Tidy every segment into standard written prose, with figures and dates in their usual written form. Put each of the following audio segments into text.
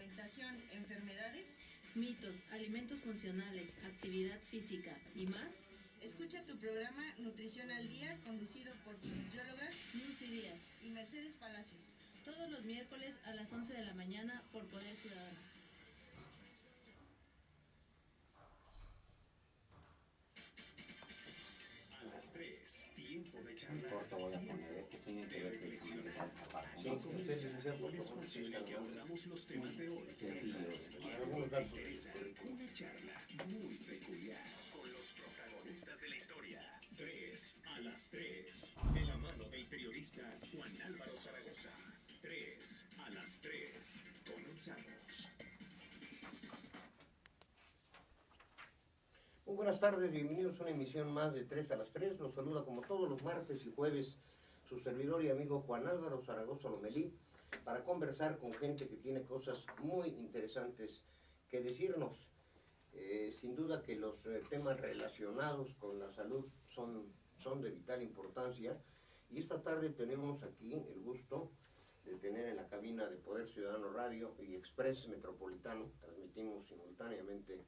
alimentación, enfermedades, mitos, alimentos funcionales, actividad física y más. Escucha tu programa Nutrición al Día, conducido por tu nutriólogas Lucy Díaz y Mercedes Palacios. Todos los miércoles a las 11 de la mañana por Poder Ciudadano. A las 3, tiempo de charla. Corto voy a poner, que tiene que ver reflexionar. esta parte. Aquí comienza un espacio en el que abordamos los temas de hoy. Temas que a ti te interesan. Una charla muy peculiar con los protagonistas de la historia. 3 a las 3. De la mano del periodista Juan Álvaro Zaragoza. 3 a las 3. Comenzamos. Muy buenas tardes, bienvenidos a una emisión más de 3 a las 3. Los saluda como todos los martes y jueves su servidor y amigo Juan Álvaro Zaragoza Lomelí para conversar con gente que tiene cosas muy interesantes que decirnos. Sin duda que los temas relacionados con la salud son de vital importancia y esta tarde tenemos aquí el gusto de tener en la cabina de Poder Ciudadano Radio y Express Metropolitano, transmitimos simultáneamente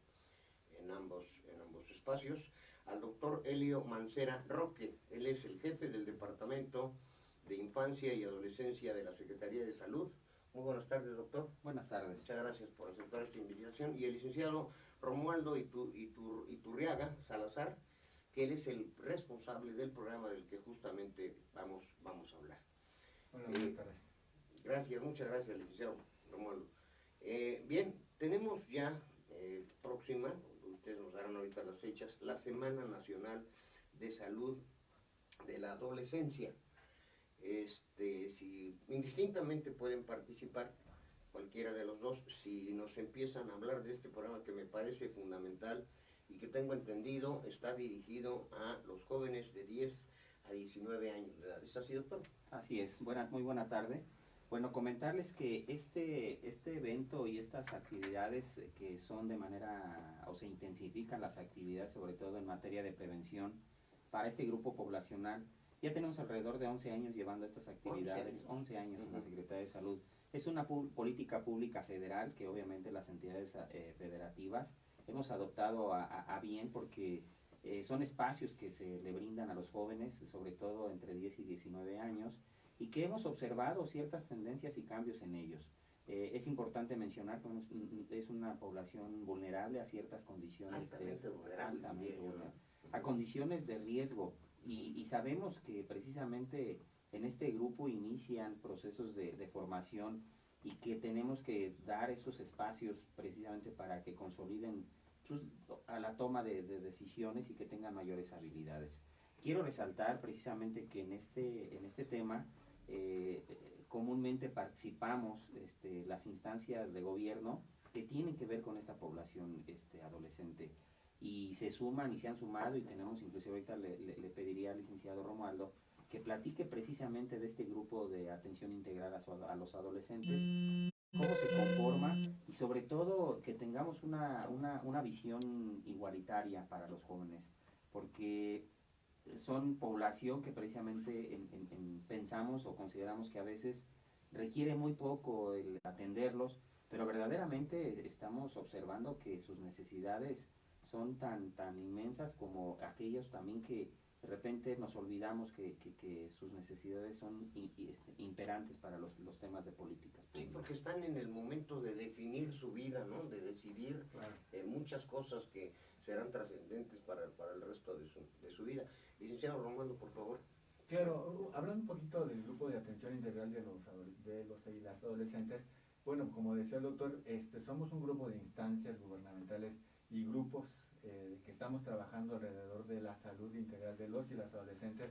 en ambos espacios, al doctor Helio Mancera Roque. Él es el jefe del Departamento de Infancia y Adolescencia de la Secretaría de Salud. Muy buenas tardes, doctor. Buenas tardes. Muchas gracias por aceptar esta invitación. Y el licenciado Romualdo Iturriaga Salazar, que él es el responsable del programa del que justamente vamos a hablar. Hola, buenas tardes. Gracias, muchas gracias, licenciado Romualdo. Bien, tenemos ya próxima, ustedes nos darán ahorita las fechas, la Semana Nacional de Salud de la Adolescencia. Si indistintamente pueden participar cualquiera de los dos, si nos empiezan a hablar de este programa que me parece fundamental y que tengo entendido está dirigido a los jóvenes de 10 a 19 años de edad. ¿Es así, doctor? Así es, muy buena tarde. Bueno, comentarles que este evento y estas actividades que son de manera, o se intensifican las actividades, sobre todo en materia de prevención, para este grupo poblacional, ya tenemos alrededor de 11 años llevando estas actividades, 11 años en la Secretaría de Salud. Es una política pública federal que obviamente las entidades federativas hemos adoptado a bien porque son espacios que se le brindan a los jóvenes, sobre todo entre 10 y 19 años, y que hemos observado ciertas tendencias y cambios en ellos. Es importante mencionar que es una población vulnerable a ciertas condiciones, altamente vulnerable, a condiciones de riesgo, y sabemos que precisamente en este grupo inician procesos de formación y que tenemos que dar esos espacios precisamente para que consoliden a la toma de decisiones y que tengan mayores habilidades. Quiero resaltar precisamente que en este tema comúnmente participamos las instancias de gobierno que tienen que ver con esta población adolescente, y se suman y se han sumado, y tenemos inclusive ahorita le pediría al licenciado Romualdo que platique precisamente de este grupo de atención integral a los adolescentes, cómo se conforma y sobre todo que tengamos una visión igualitaria para los jóvenes, porque son población que precisamente pensamos o consideramos que a veces requiere muy poco el atenderlos, pero verdaderamente estamos observando que sus necesidades son tan inmensas como aquellos también que de repente nos olvidamos que sus necesidades son imperantes para los temas de políticas públicas. Sí, porque están en el momento de definir su vida, ¿no? De decidir muchas cosas que serán trascendentes para el resto de su vida. Licenciado Romualdo, por favor. Claro, hablando un poquito del grupo de atención integral de los y las adolescentes, bueno, como decía el doctor, somos un grupo de instancias gubernamentales y grupos que estamos trabajando alrededor de la salud integral de los y las adolescentes.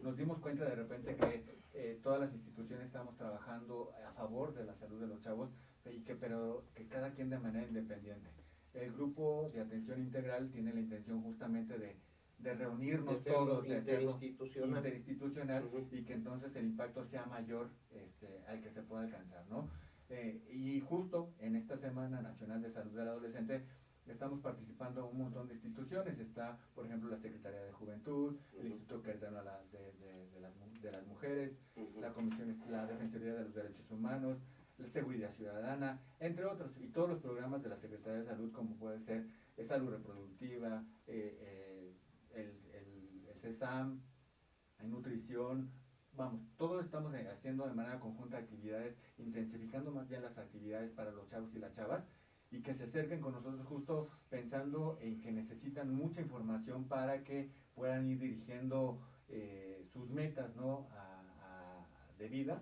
Nos dimos cuenta de repente que todas las instituciones estamos trabajando a favor de la salud de los chavos, pero que cada quien de manera independiente. El grupo de atención integral tiene la intención justamente de reunirnos todos, de hacerlo interinstitucional, y que entonces el impacto sea mayor al que se pueda alcanzar, ¿no? Y justo en esta Semana Nacional de Salud del Adolescente estamos participando un montón de instituciones. Está, por ejemplo, la Secretaría de Juventud, el Instituto Queretano de las Mujeres, la Defensoría de los Derechos Humanos, seguridad ciudadana, entre otros, y todos los programas de la Secretaría de Salud, como puede ser salud reproductiva, el CESAM, nutrición, vamos, todos estamos haciendo de manera conjunta actividades, intensificando más bien las actividades para los chavos y las chavas, y que se acerquen con nosotros justo pensando en que necesitan mucha información para que puedan ir dirigiendo sus metas, ¿no? De vida,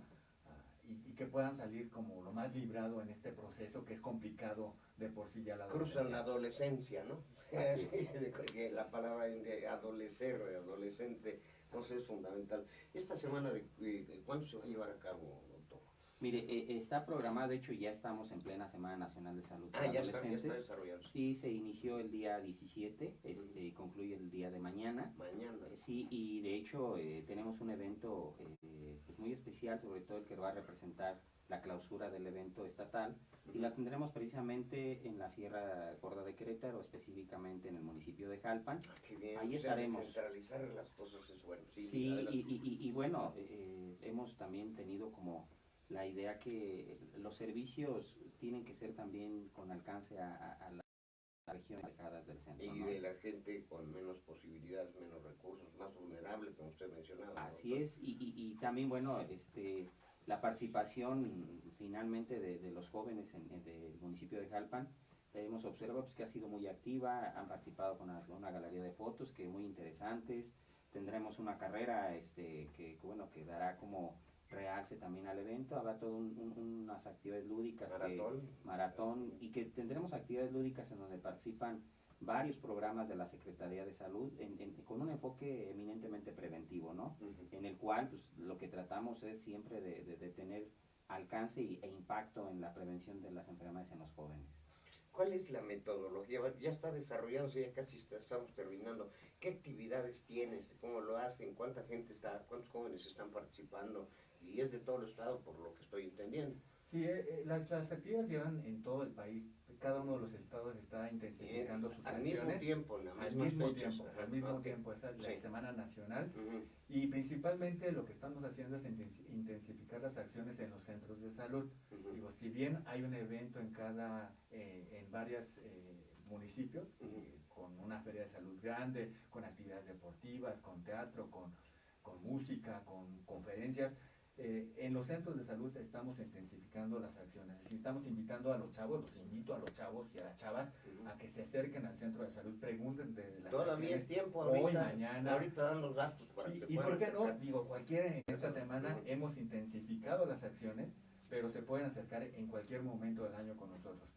y que puedan salir como lo más librado en este proceso que es complicado de por sí ya la adolescencia. Cruzan la adolescencia, ¿no? Así es. La palabra de adolecer, de adolescente, no sé, es fundamental. Esta semana, ¿cuándo se va a llevar a cabo, doctor? Mire, está programado, de hecho ya estamos en plena Semana Nacional de Salud para Ya está Adolescentes. desarrollando. Sí, se inició el día 17, y concluye el día de mañana. Mañana. Sí, y de hecho tenemos un evento pues muy especial, sobre todo el que va a representar la clausura del evento estatal, y la tendremos precisamente en la Sierra Gorda de Querétaro, específicamente en el municipio de Jalpan. Qué bien. Ahí O sea, estaremos. descentralizar las cosas es bueno. Sí, adelante. y bueno, hemos también tenido como la idea que los servicios tienen que ser también con alcance a las regiones alejadas del centro, Y ¿no? de la gente con menos posibilidades, menos recursos, más vulnerable, como usted mencionaba, ¿no, Así doctor? es, y también, bueno, la participación finalmente de los jóvenes del municipio de Jalpan, hemos observado pues, que ha sido muy activa, han participado con una galería de fotos que muy interesantes, tendremos una carrera bueno, que dará como realce también al evento, habrá todo unas actividades lúdicas, maratón, y que tendremos actividades lúdicas en donde participan varios programas de la Secretaría de Salud con un enfoque eminentemente preventivo, ¿no? En el cual pues, lo que tratamos es siempre de tener alcance e impacto en la prevención de las enfermedades en los jóvenes. ¿Cuál es la metodología? Ya está desarrollándose, ya casi estamos terminando. ¿Qué actividades tienes? ¿Cómo lo hacen? ¿Cuánta gente está? ¿Cuántos jóvenes están participando? Y es de todo el estado, por lo que estoy entendiendo. Sí, las actividades llevan en todo el país. Cada uno de los estados está intensificando sus al acciones. mismo tiempo, en las Al mismas mismo fechas. tiempo, Ajá, al mismo ok. tiempo, esa es la Sí. Semana Nacional. Ujú. Y principalmente lo que estamos haciendo es intensificar las acciones en los centros de salud. Ujú. Digo, si bien hay un evento en varios municipios, con una feria de salud grande, con actividades deportivas, con teatro, con música, con conferencias, en los centros de salud estamos intensificando las acciones. Es decir, estamos invitando a los chavos, los invito a los chavos y a las chavas a que se acerquen al centro de salud, pregunten de las Todavía acciones es tiempo, hoy, ahorita, mañana. ahorita dan los datos para que Y puedan por qué no, acercar. digo, cualquiera en esta semana Ujú. hemos intensificado las acciones, pero se pueden acercar en cualquier momento del año con nosotros.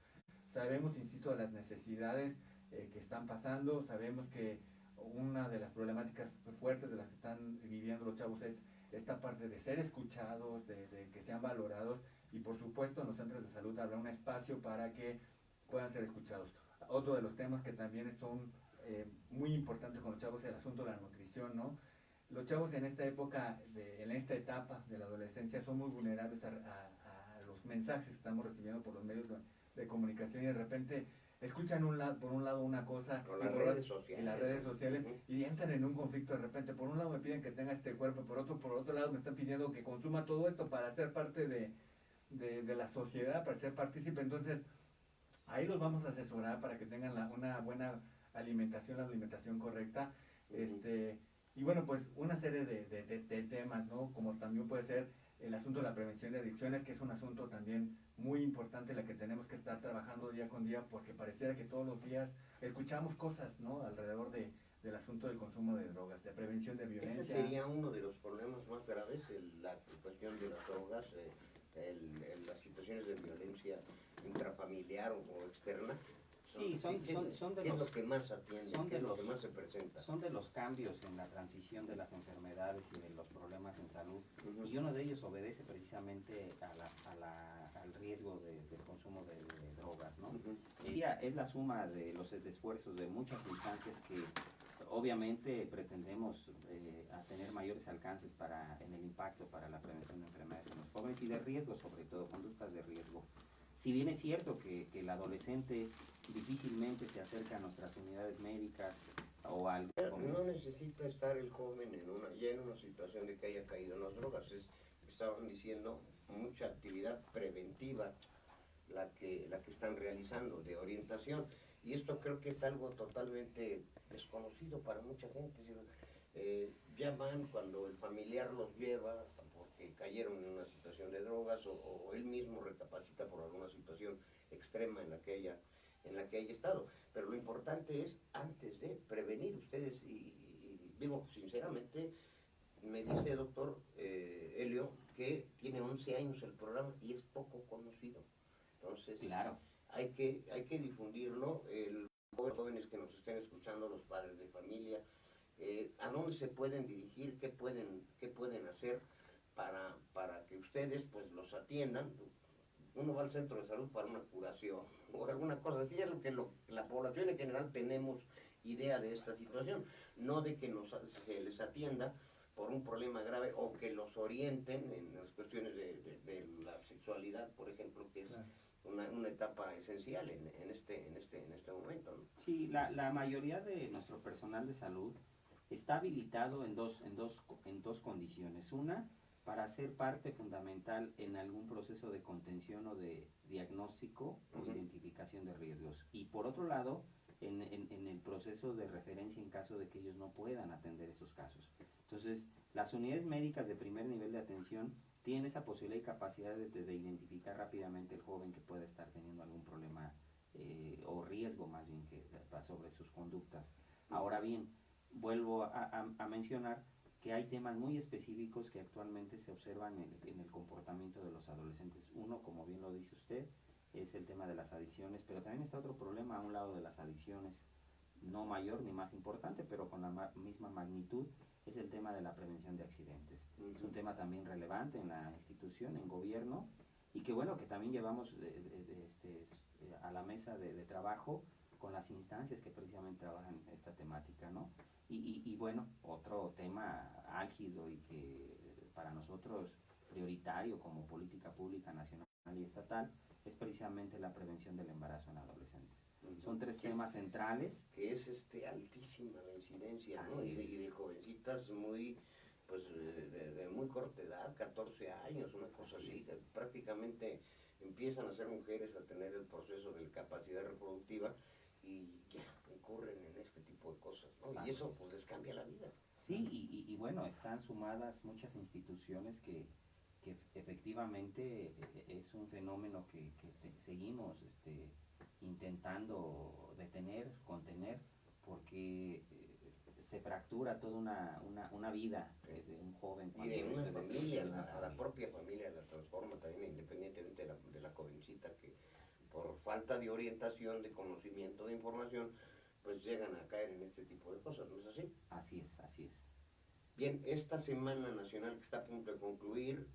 Sabemos, insisto, de las necesidades que están pasando, sabemos que una de las problemáticas fuertes de las que están viviendo los chavos es esta parte de ser escuchados, de que sean valorados, y por supuesto en los centros de salud habrá un espacio para que puedan ser escuchados. Otro de los temas que también son muy importantes con los chavos es el asunto de la nutrición, ¿no? Los chavos en esta época, en esta etapa de la adolescencia, son muy vulnerables a los mensajes que estamos recibiendo por los medios de comunicación, y de repente escuchan por un lado una cosa Con y las por redes otro- sociales. y las redes sociales, Ujú. y entran en un conflicto de repente. Por un lado me piden que tenga este cuerpo, por otro lado me están pidiendo que consuma todo esto para ser parte de la sociedad, para ser partícipe. Entonces ahí los vamos a asesorar para que tengan una buena alimentación, la alimentación correcta. Y bueno, pues una serie de temas, ¿no? Como también puede ser el asunto de la prevención de adicciones, que es un asunto también muy importante en la que tenemos que estar trabajando día con día, porque pareciera que todos los días escuchamos cosas, ¿no? Alrededor del asunto del consumo de drogas, de prevención de violencia. Ese sería uno de los problemas más graves, la cuestión de las drogas, las situaciones de violencia intrafamiliar o externa. Sí, son de ¿Qué es lo los... que más atiende? son ¿Qué de es lo los- que más se presenta? Son de los cambios en la transición de las enfermedades y de los problemas en salud, Ujú. y uno de ellos obedece precisamente al riesgo del consumo de drogas, ¿no? Ujú. Es la suma de los esfuerzos de muchas instancias que obviamente pretendemos a tener mayores alcances en el impacto para la prevención de enfermedades en los jóvenes y de riesgo, sobre todo conductas de riesgo. Si bien es cierto que el adolescente difícilmente se acerca a nuestras unidades médicas o al... No necesita estar el joven ya en una situación de que haya caído en las drogas. Estaban diciendo mucha actividad preventiva la que están realizando de orientación, y esto creo que es algo totalmente desconocido para mucha gente. Es decir, llaman cuando el familiar los lleva porque cayeron en una situación de drogas o él mismo recapacita por alguna situación extrema en la que haya estado. Pero lo importante es antes de prevenir ustedes, y digo sinceramente, me dice doctor Helio que tiene 11 años el programa y es poco conocido. Entonces, Claro. hay que difundirlo. Los jóvenes que nos estén escuchando, los padres de familia, ¿a dónde se pueden dirigir? ¿Qué pueden hacer para que ustedes pues los atiendan? Uno va al centro de salud para una curación o alguna cosa así, es lo que la población en general tenemos idea de esta situación, no de que se les atienda por un problema grave o que los orienten en las cuestiones de la sexualidad, por ejemplo, que es una etapa esencial en este momento, ¿no? Sí, la mayoría de nuestro personal de salud está habilitado en dos condiciones. Una, para ser parte fundamental en algún proceso de contención o de diagnóstico o identificación de riesgos. Y por otro lado, en el proceso de referencia en caso de que ellos no puedan atender esos casos. Entonces, las unidades médicas de primer nivel de atención tienen esa posibilidad y capacidad de identificar rápidamente el joven que pueda estar teniendo algún problema o riesgo más bien que sobre sus conductas. Ahora bien, vuelvo a mencionar que hay temas muy específicos que actualmente se observan en el comportamiento de los adolescentes. Uno, como bien lo dice usted, es el tema de las adicciones, pero también está otro problema a un lado de las adicciones, no mayor ni más importante, pero con la misma magnitud, es el tema de la prevención de accidentes. Es un tema también relevante en la institución, en gobierno, y que bueno, que también llevamos a la mesa de trabajo con las instancias que precisamente trabajan esta temática, ¿no? Y bueno, otro tema álgido y que para nosotros prioritario como política pública nacional y estatal es precisamente la prevención del embarazo en adolescentes. Son tres temas centrales. Que es altísima la incidencia, ¿no? Así Y es. de jovencitas muy, pues de muy corta edad, 14 años, una cosa así, que prácticamente empiezan a ser mujeres, a tener el proceso de capacidad reproductiva y ya incurren en este tipo de cosas, ¿no? Y eso pues les cambia la vida. Sí, y bueno, están sumadas muchas instituciones que efectivamente es un fenómeno que seguimos intentando detener, contener, porque se fractura toda una vida de un joven. Y de una se familia, desprende a la propia familia la transforma también, independientemente de la jovencita que por falta de orientación, de conocimiento, de información, pues llegan a caer en este tipo de cosas, ¿no es así? Así es, así es. Bien, esta Semana Nacional que está a punto de concluir,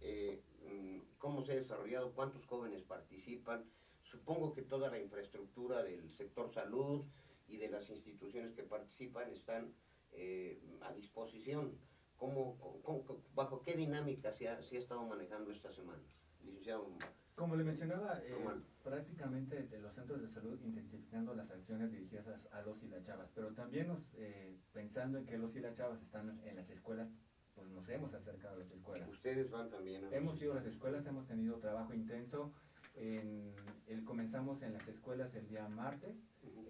¿cómo se ha desarrollado? ¿Cuántos jóvenes participan? Supongo que toda la infraestructura del sector salud y de las instituciones que participan están a disposición. ¿Bajo qué dinámica se ha estado manejando esta semana, licenciado? Como le mencionaba, Román. prácticamente de los centros de salud intensificando las acciones dirigidas a los y las chavas, pero también pensando en que los y las chavas están en las escuelas, pues nos hemos acercado a las escuelas. Ustedes van también a... Hemos ido a las escuelas, hemos tenido trabajo intenso. Comenzamos en las escuelas el día martes,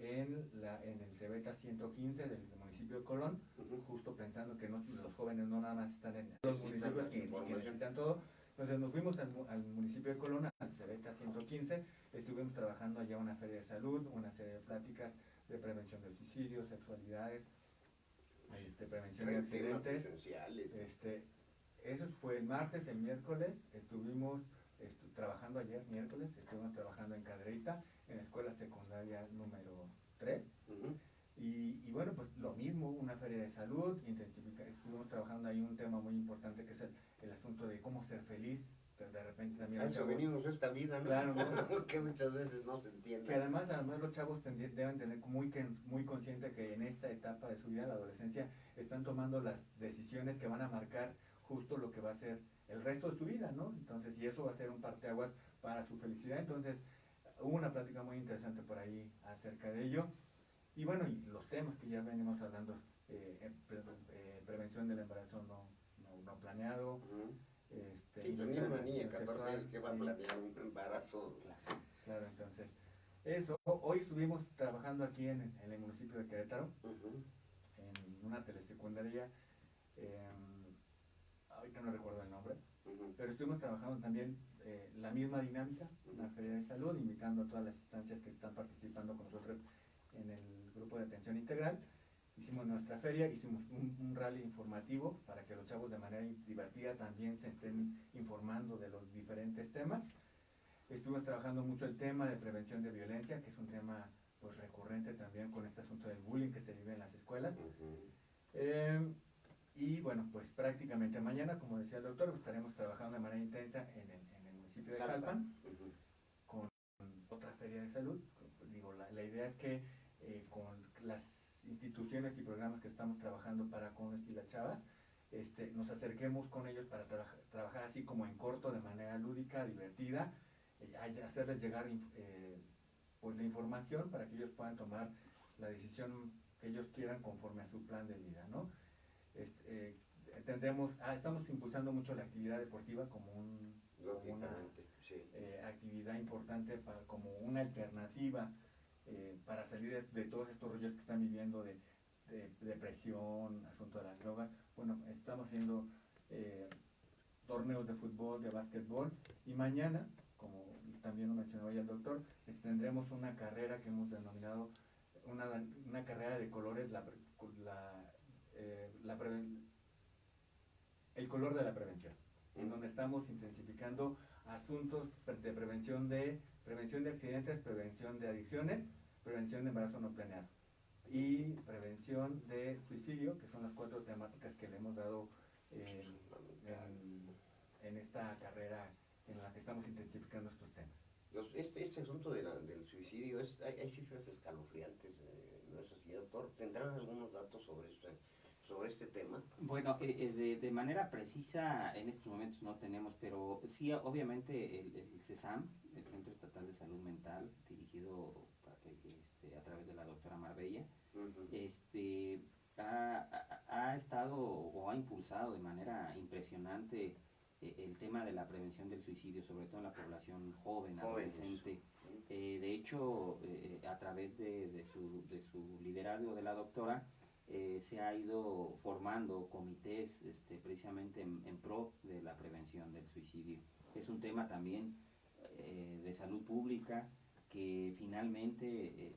en el Cebeta 115 del municipio de Colón, justo pensando que los jóvenes no nada más están en los municipios que necesitan todo. Entonces nos fuimos al municipio de Colón, al Cebeta 115, estuvimos trabajando allá una feria de salud, una serie de pláticas de prevención de suicidios, sexualidades, prevención de accidentes. Esenciales. Eso fue el martes. El miércoles estuvimos trabajando, ayer miércoles, estuvimos trabajando en Cadereyta, en la escuela secundaria número 3. Y bueno, pues lo mismo, una feria de salud, estuvimos trabajando ahí un tema muy importante que es el asunto de cómo ser feliz. De repente también... A eso venimos esta vida, ¿no? Claro, ¿no? Que muchas veces no se entiende. Que además los chavos deben tener muy consciente que en esta etapa de su vida, la adolescencia, están tomando las decisiones que van a marcar justo lo que va a ser el resto de su vida, ¿no? Entonces, y eso va a ser un parteaguas para su felicidad. Entonces, hubo una plática muy interesante por ahí acerca de ello. Y bueno, y los temas que ya venimos hablando, prevención del embarazo no planeado, Y también una niña de 14 años sexual, que va a sí. planear un embarazo. Claro, entonces, eso. Hoy estuvimos trabajando aquí en el municipio de Querétaro, Ujú. en una telesecundaria, ahorita no recuerdo el nombre, Ujú. pero estuvimos trabajando también la misma dinámica, una feria de salud, invitando a todas las instancias que están participando con nosotros en el grupo de atención integral. Hicimos nuestra feria, hicimos un rally informativo para que los chavos de manera divertida también se estén informando de los diferentes temas. Estuvimos trabajando mucho el tema de prevención de violencia, que es un tema pues recurrente también con este asunto del bullying que se vive en las escuelas. Ujú. Y bueno, pues prácticamente mañana, como decía el doctor, estaremos trabajando de manera intensa en el municipio de Jalpan, Ujú. con otra feria de salud. Digo, la idea es que con las instituciones y programas que estamos trabajando para con y las chavas, nos acerquemos con ellos para trabajar así como en corto, de manera lúdica, divertida, hacerles llegar pues la información para que ellos puedan tomar la decisión que ellos quieran conforme a su plan de vida, ¿no? Estamos impulsando mucho la actividad deportiva como una Lógicamente, sí. actividad importante como una alternativa para salir de todos estos rollos que están viviendo de depresión, asunto de las drogas. Bueno, estamos haciendo torneos de fútbol, de básquetbol, y mañana, como también lo mencionó ya el doctor, tendremos una carrera que hemos denominado una carrera de colores, el color de la prevención, en donde estamos intensificando asuntos de prevención de accidentes, prevención de adicciones, prevención de embarazo no planeado y prevención de suicidio, que son las 4 temáticas que le hemos dado en esta carrera en la que estamos intensificando estos temas. Este asunto del suicidio, hay cifras escalofriantes, ¿no es así, doctor? ¿Tendrán algunos datos sobre este tema? Bueno, de manera precisa en estos momentos no tenemos, pero sí, obviamente el CESAM, el Centro Estatal de Salud Mental, dirigido a través de la doctora Marbella, Ujú. ha estado o ha impulsado de manera impresionante el tema de la prevención del suicidio, sobre todo en la población joven, Jóvenes. adolescente. De hecho, a través de su liderazgo de la doctora, se ha ido formando comités precisamente en pro de la prevención del suicidio. Es un tema también de salud pública que finalmente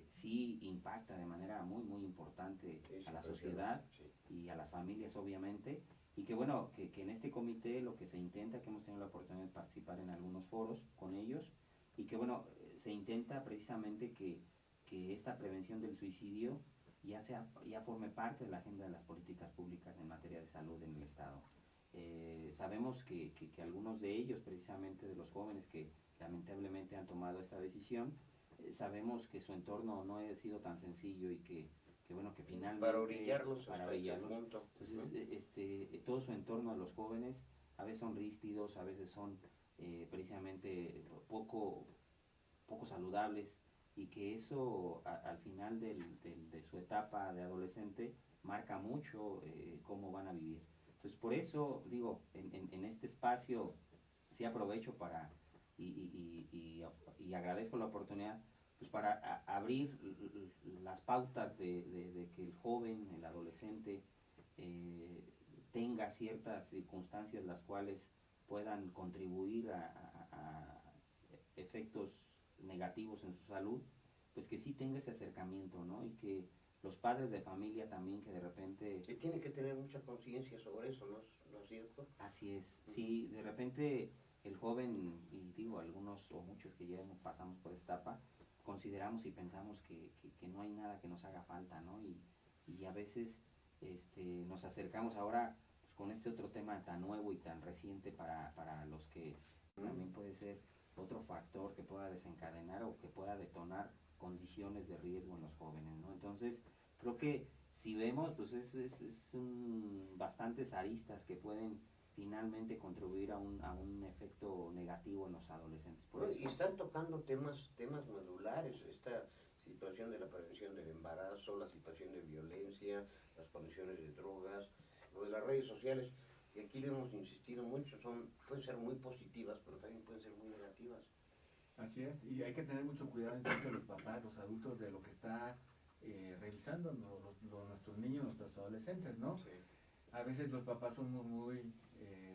sí impacta de manera muy muy importante Sí, a la sí, sociedad sí. y a las familias obviamente, y que bueno, que en este comité lo que se intenta, que hemos tenido la oportunidad de participar en algunos foros con ellos, y que bueno, se intenta precisamente que esta prevención del suicidio ya forme parte de la agenda de las políticas públicas en materia de salud en el Estado. Sabemos que algunos de ellos, precisamente de los jóvenes que lamentablemente han tomado esta decisión, sabemos que su entorno no ha sido tan sencillo y que bueno, que finalmente Para orillarlos hasta ese orillarlos. punto. Entonces, todo su entorno de los jóvenes a veces son ríspidos, a veces son precisamente poco saludables, y que eso al final de su etapa de adolescente marca mucho cómo van a vivir. Entonces, por eso digo, en este espacio sí aprovecho para y agradezco la oportunidad, pues para abrir las pautas de que el joven, el adolescente, tenga ciertas circunstancias las cuales puedan contribuir a efectos negativos en su salud, pues que sí tenga ese acercamiento, ¿no? Y que los padres de familia también, que de repente... Y tiene que tener mucha conciencia sobre eso, ¿no es cierto? Así es, sí, de repente el joven, y digo algunos o muchos que ya pasamos por esta etapa, consideramos y pensamos que no hay nada que nos haga falta, ¿no? Y a veces nos acercamos ahora pues, con este otro tema tan nuevo y tan reciente para los que también puede ser otro factor que pueda desencadenar o que pueda detonar condiciones de riesgo en los jóvenes, ¿no? Entonces, creo que si vemos, pues bastantes aristas que pueden finalmente contribuir a un efecto negativo en los adolescentes. Por No, eso. y están tocando temas medulares, esta situación de la prevención del embarazo, la situación de violencia, las condiciones de drogas, lo de las redes sociales. y aquí lo hemos insistido mucho, pueden ser muy positivas, pero también pueden ser muy negativas. Así es, y hay que tener mucho cuidado entonces los papás, los adultos, de lo que está revisando nuestros niños, nuestros adolescentes, ¿no? Sí. A veces los papás son muy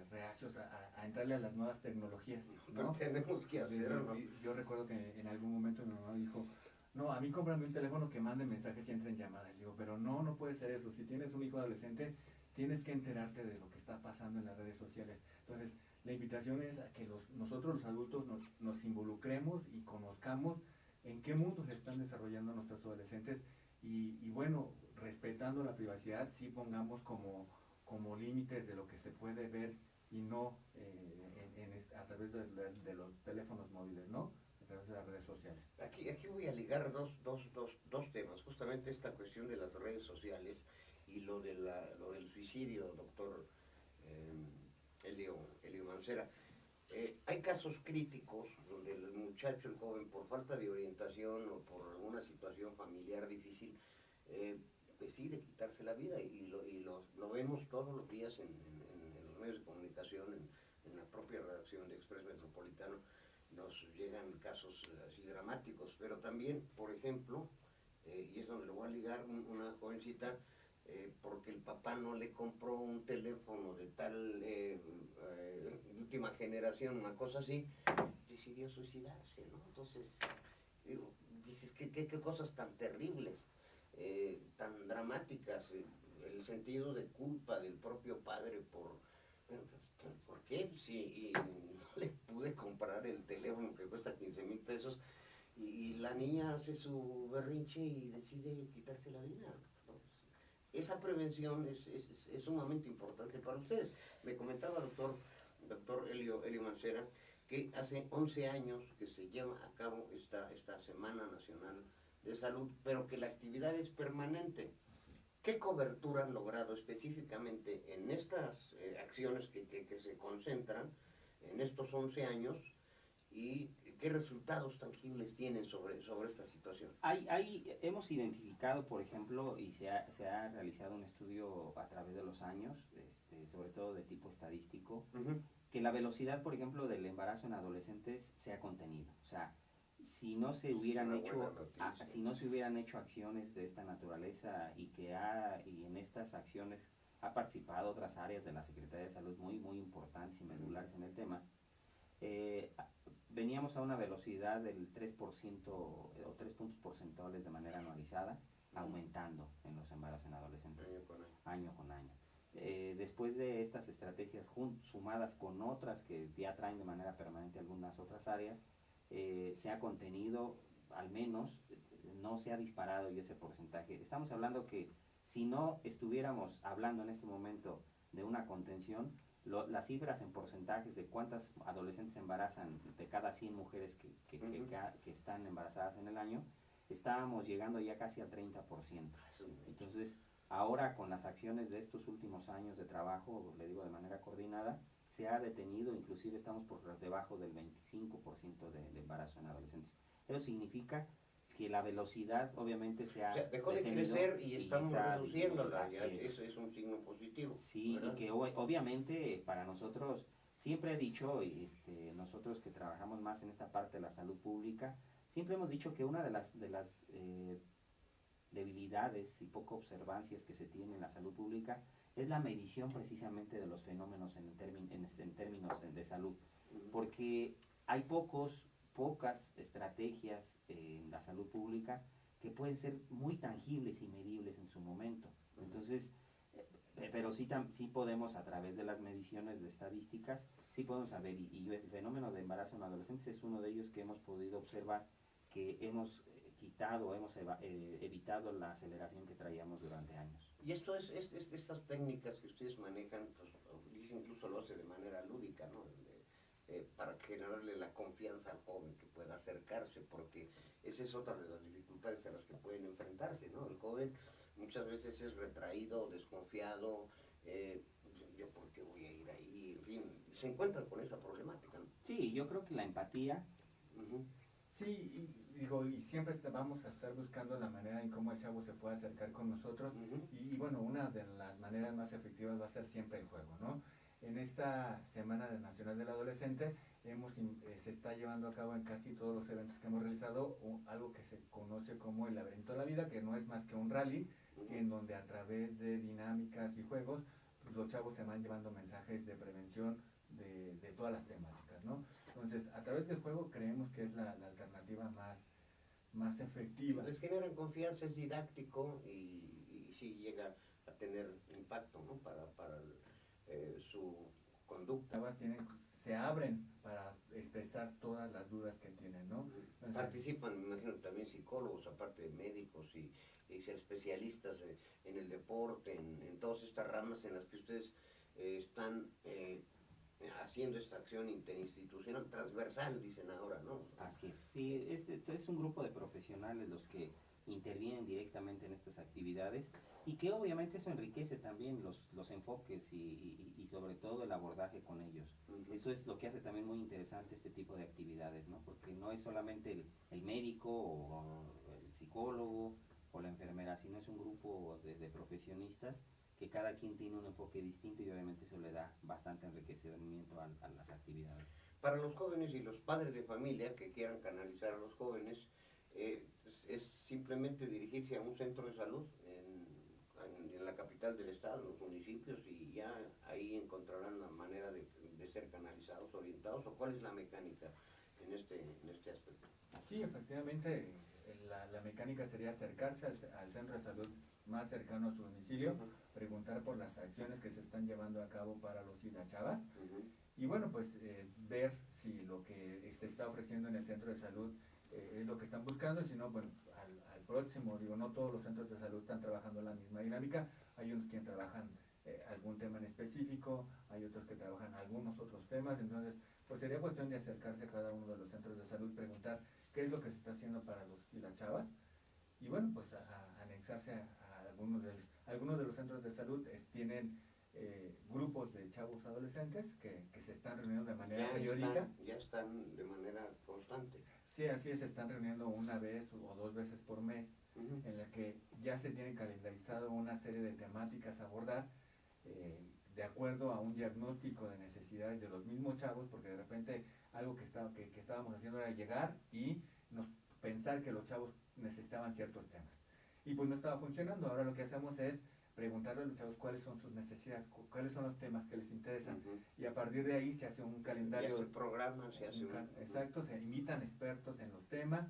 reacios a entrarle a las nuevas tecnologías, Pero ¿no? tenemos que hacerlo. Yo recuerdo que en algún momento mi mamá dijo, no, a mí cómprame un teléfono que mande mensajes y entre en llamadas. Le digo, pero no puede ser eso. Si tienes un hijo adolescente, tienes que enterarte de lo que está pasando en las redes sociales. Entonces, la invitación es a que nosotros los adultos nos involucremos y conozcamos en qué mundo se están desarrollando nuestros adolescentes y bueno, respetando la privacidad, sí pongamos como límites de lo que se puede ver y no a través de los teléfonos móviles, ¿no? A través de las redes sociales. Aquí voy a ligar dos temas, justamente esta cuestión de las redes sociales y lo del suicidio, doctor Elio Mancera. Hay casos críticos donde el muchacho, el joven, por falta de orientación o por alguna situación familiar difícil, decide quitarse la vida y lo vemos todos los días en los medios de comunicación, en la propia redacción de Express Metropolitano. Nos llegan casos así dramáticos, pero también, por ejemplo, y es donde lo voy a ligar, una jovencita, porque el papá no le compró un teléfono de tal última generación, una cosa así, decidió suicidarse, ¿no? Entonces, digo, dices, ¿qué cosas tan terribles, tan dramáticas, el sentido de culpa del propio padre ¿por qué? Si no le pude comprar el teléfono que cuesta 15,000 pesos y la niña hace su berrinche y decide quitarse la vida. Esa prevención es sumamente importante para ustedes. Me comentaba doctor Elio Mancera, que hace 11 años que se lleva a cabo esta Semana Nacional de Salud, pero que la actividad es permanente. ¿Qué cobertura han logrado específicamente en estas acciones que se concentran en estos 11 años y qué resultados tangibles tienen sobre esta situación? Hemos identificado, por ejemplo, y se ha realizado un estudio a través de los años, sobre todo de tipo estadístico, que la velocidad, por ejemplo, del embarazo en adolescentes se ha contenido. O sea, si no se hubieran hecho acciones de esta naturaleza y en estas acciones ha participado otras áreas de la Secretaría de Salud muy importantes y medulares en el tema, veníamos a una velocidad del 3% o 3 puntos porcentuales de manera anualizada, aumentando en los embarazos en adolescentes año con año. Después de estas estrategias sumadas con otras que ya traen de manera permanente algunas otras áreas, se ha contenido, al menos no se ha disparado y ese porcentaje. Estamos hablando que si no estuviéramos hablando en este momento de una contención, las cifras en porcentajes de cuántas adolescentes se embarazan de cada 100 mujeres que están embarazadas en el año, estábamos llegando ya casi al 30%. Entonces, ahora con las acciones de estos últimos años de trabajo, le digo de manera coordinada, se ha detenido, inclusive estamos por debajo del 25% de embarazo en adolescentes. Eso significa que la velocidad obviamente se ha dejó de crecer y estamos reduciéndola, eso es un signo positivo. Sí, ¿verdad? Y que obviamente para nosotros, siempre he dicho, nosotros que trabajamos más en esta parte de la salud pública, siempre hemos dicho que una de las debilidades y poco observancias que se tiene en la salud pública es la medición precisamente de los fenómenos en términos de salud, porque hay pocas estrategias en la salud pública que pueden ser muy tangibles y medibles en su momento. Entonces, pero sí podemos, a través de las mediciones de estadísticas, sí podemos saber, y el fenómeno de embarazo en adolescentes es uno de ellos que hemos podido observar, que hemos evitado la aceleración que traíamos durante años. Y estas técnicas que ustedes manejan, pues incluso lo hace de manera lúdica, ¿no? Para generarle la confianza al joven que pueda acercarse, porque esa es otra de las dificultades a las que pueden enfrentarse, ¿no? El joven muchas veces es retraído, desconfiado, yo por qué voy a ir ahí, en fin, se encuentran con esa problemática, ¿no? Sí, yo creo que la empatía. Sí, y siempre vamos a estar buscando la manera en cómo el chavo se puede acercar con nosotros, y bueno, una de las maneras más efectivas va a ser siempre el juego, ¿no? En esta Semana Nacional del Adolescente se está llevando a cabo en casi todos los eventos que hemos realizado algo que se conoce como el Laberinto de la Vida, que no es más que un rally, en donde a través de dinámicas y juegos, pues, los chavos se van llevando mensajes de prevención de todas las temáticas, ¿no? Entonces, a través del juego creemos que es la alternativa más efectiva. Les generan confianza, es didáctico y sí llega a tener impacto, ¿no? Para su conducta. Se abren para expresar todas las dudas que tienen, ¿no? Entonces, Participan, me imagino, también psicólogos, aparte de médicos y ser especialistas en el deporte, en todas estas ramas en las que ustedes están haciendo esta acción interinstitucional, transversal, dicen ahora, ¿no? Así es, sí, es un grupo de profesionales los que intervienen directamente en estas actividades y que obviamente eso enriquece también los enfoques y sobre todo el abordaje con ellos. Eso es lo que hace también muy interesante este tipo de actividades, ¿no? Porque no es solamente el médico o el psicólogo o la enfermera, sino es un grupo de profesionistas que cada quien tiene un enfoque distinto y obviamente eso le da bastante enriquecimiento a las actividades. Para los jóvenes y los padres de familia que quieran canalizar a los jóvenes, es simplemente dirigirse a un centro de salud en la capital del estado, en los municipios, y ya ahí encontrarán la manera de ser canalizados, orientados, o cuál es la mecánica en este aspecto. Sí, efectivamente, la mecánica sería acercarse al centro de salud más cercano a su domicilio, preguntar por las acciones que se están llevando a cabo para los y las chavas, y bueno, pues ver si lo que se está ofreciendo en el centro de salud es lo que están buscando, y si no, bueno, al próximo, digo, no todos los centros de salud están trabajando la misma dinámica, hay unos que trabajan algún tema en específico, hay otros que trabajan algunos otros temas, entonces pues sería cuestión de acercarse a cada uno de los centros de salud, preguntar qué es lo que se está haciendo para los y las chavas, y bueno, pues a anexarse a algunos de los centros de salud tienen grupos de chavos adolescentes que se están reuniendo de manera periódica. Ya están de manera constante. Sí, así es, se están reuniendo una vez o 2 veces por mes, en la que ya se tiene calendarizado una serie de temáticas a abordar de acuerdo a un diagnóstico de necesidades de los mismos chavos, porque de repente algo que estábamos haciendo era llegar y pensar que los chavos necesitaban ciertos temas. Y pues no estaba funcionando. Ahora lo que hacemos es preguntarle a los chavos cuáles son sus necesidades, cuáles son los temas que les interesan, y a partir de ahí se hace un calendario. Ya se programa, se hace exacto, se invitan expertos en los temas,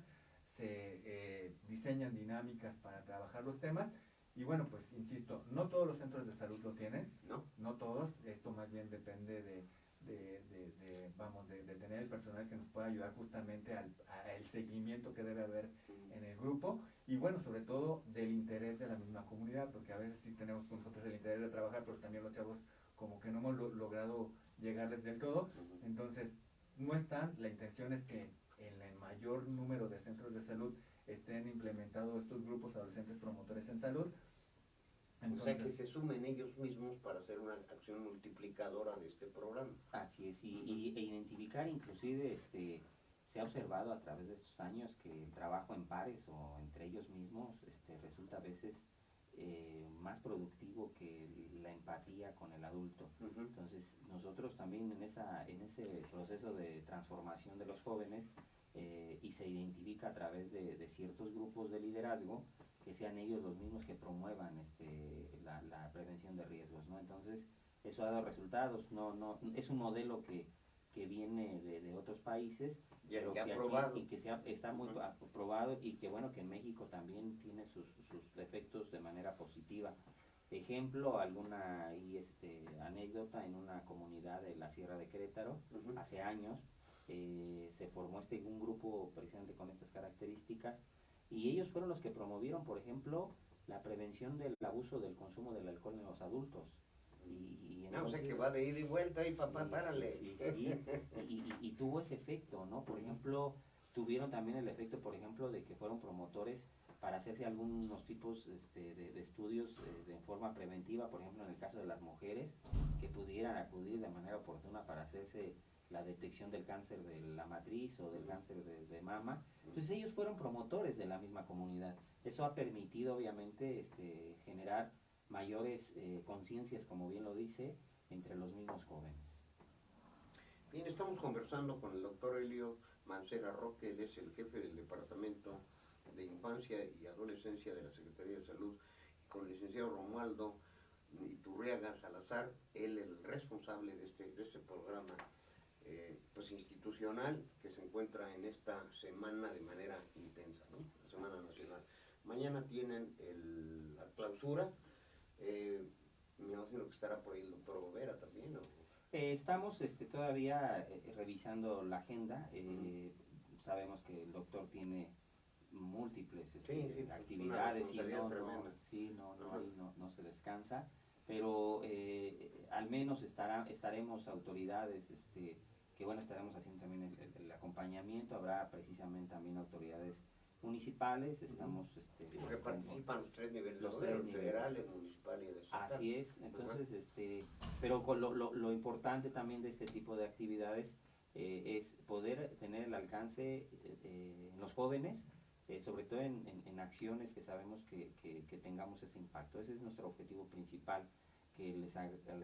se diseñan dinámicas para trabajar los temas, y bueno, pues insisto, no todos los centros de salud lo tienen, no todos, esto más bien depende de tener el personal que nos pueda ayudar justamente al seguimiento que debe haber en el grupo, y bueno, sobre todo del interés de la misma comunidad, porque a veces sí tenemos con nosotros el interés de trabajar, pero también los chavos como que no hemos logrado llegarles del todo, entonces no están, la intención es que en el mayor número de centros de salud estén implementados estos grupos adolescentes promotores en salud. Entonces, o sea, que se sumen ellos mismos para hacer una acción multiplicadora de este programa. Así es, e identificar inclusive, se ha observado a través de estos años que el trabajo en pares o entre ellos mismos resulta a veces más productivo que la empatía con el adulto. Entonces nosotros también en ese proceso de transformación de los jóvenes y se identifica a través de ciertos grupos de liderazgo que sean ellos los mismos que promuevan la prevención de riesgos, ¿no? Entonces eso ha dado resultados, no es un modelo que viene de otros países, pero que aquí, y que está muy aprobado, y que bueno, que en México también tiene sus efectos de manera positiva. Ejemplo, alguna anécdota: en una comunidad de la Sierra de Querétaro, hace años, se formó un grupo precisamente con estas características, y ellos fueron los que promovieron, por ejemplo, la prevención del abuso del consumo del alcohol en los adultos. Entonces, o sea, que va de ida y vuelta y papá, párale. Y tuvo ese efecto, ¿no? Por ejemplo, tuvieron también el efecto, por ejemplo, de que fueron promotores para hacerse algunos tipos de estudios de forma preventiva, por ejemplo, en el caso de las mujeres, que pudieran acudir de manera oportuna para hacerse la detección del cáncer de la matriz o del cáncer de mama. Entonces ellos fueron promotores de la misma comunidad. Eso ha permitido obviamente generar mayores conciencias, como bien lo dice, entre los mismos jóvenes. Bien, estamos conversando con el doctor Helio Mancera Roque, él es el jefe del Departamento de Infancia y Adolescencia de la Secretaría de Salud, y con el licenciado Romualdo Iturriaga Salazar, él el responsable de este programa pues institucional que se encuentra en esta semana de manera intensa, ¿no? La Semana Nacional. Mañana tienen la clausura, me imagino que estará por ahí el doctor Gobera también, ¿no? Estamos todavía revisando la agenda. Sabemos que el doctor tiene múltiples pues, actividades y una tremenda. ahí no se descansa, pero al menos estaremos autoridades que bueno, estaremos haciendo también el acompañamiento. Habrá precisamente también autoridades municipales. Estamos Porque participan los tres niveles, los ¿no? tres El niveles. federal, el municipal y el estatal. Así es. Entonces pero con lo importante también de este tipo de actividades es poder tener el alcance en los jóvenes, sobre todo en acciones que sabemos que tengamos ese impacto. Ese es nuestro objetivo principal, que les